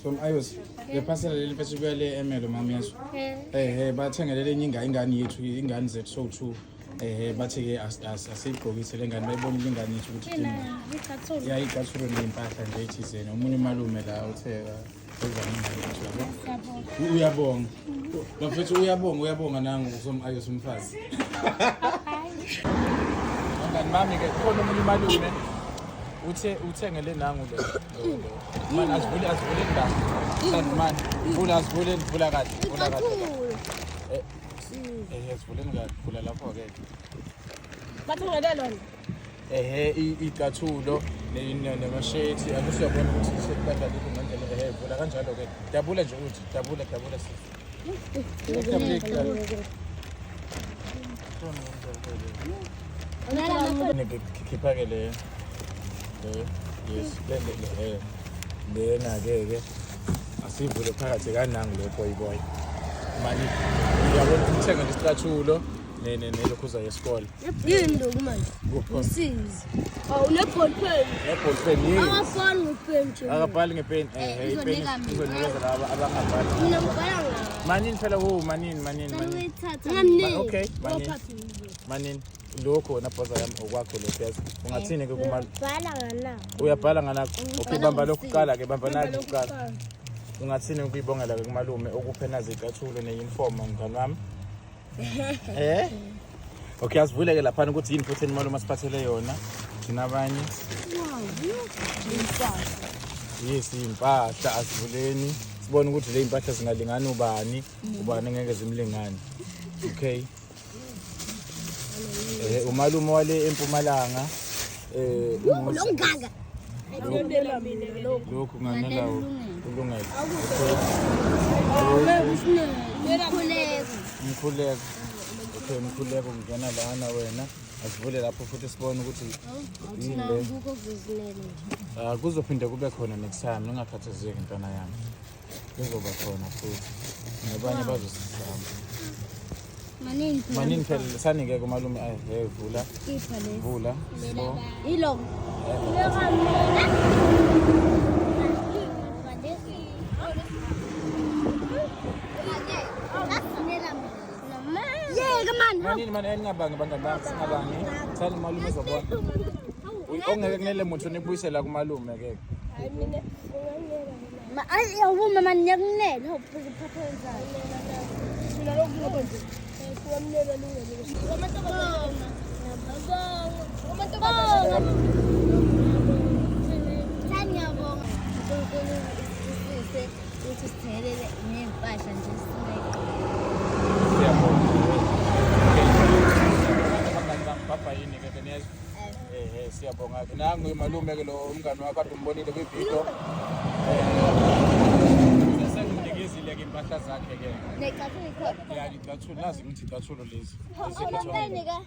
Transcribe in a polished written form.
From ayos. Le parcel leli mfethu kuya le Emelo mami yaso. Bathengele lenye ingane yethu ingane zethu so2. Bathi ke asiyigqokise lengane bayibona ingane yethu ukuthi thina. Ya igathuro nempahla nje ethizeni. Umunye umalume la utheka uyabonga. Bafethu uyabonga nangu ayos umfazi. Ngani mami ke khona umunye umalume uthengele nangu le. Man asivule indaba. Man vula kahle. Sivuleni kahle vula lapho ke. Bathengele lona. Icathulo nemasheti akusiyabona ukuthi sekubadala ngendlela vula kanjalo ke. Dabula nje uthi dabula khipha ke le yes lena ke asivule phakathi kanangu lo boy mani uyabona ukuthenga isicathulo nelokhuza yesikole yini lokhu manje usizi une-ball pen abafani ngepen nje akabhali ngepen ipen izonikeza laba abangabhali mina ngibhala ngayo manini phela manini okay manini lokho wena bhoza yami okwakho lokho yazi ungathini ke kuma uyabhala nganakho okay bamba lokho qala ke bamba nathi uqala ungathini ukuyibongela ke kumalume okuphena zicathulo neuniform mngani wami okay asivuleke lapha ukuthi yini futhi malume asiphathele yona thina abanye yes impahla asivuleni sibone ukuthi le impahla zingalingana ubani ngeke zimlingane okay umalume wale eMpumalanga longanga lokho nganelawo ulungele mkhuleko okay mkhuleko ngena lana wena asivule lapho futhi sibone ukuthi yini kuzophinde kube khona next time ungakhathazeki intwana yami kuzoba khona futhi nabanye bazosizama manini phela sanike kumalume vula vula yilo manini engabangi bangani bami singabangi sani malume ezobona ongeke kunele muntu nibuyisela kumalume ke ayawuma mani nyakunele uphatheza thina lokho kuwamnela ukuthi sithelele nempahla nje baba yini ke beniyeza siyabonga ke nangu malume ke lo umngani wakho kade umbonile kwivideo senginikezile ke impahla zakhe ke necathulo ya icathulo nazi ngithi icathulo lezi awulandeni ka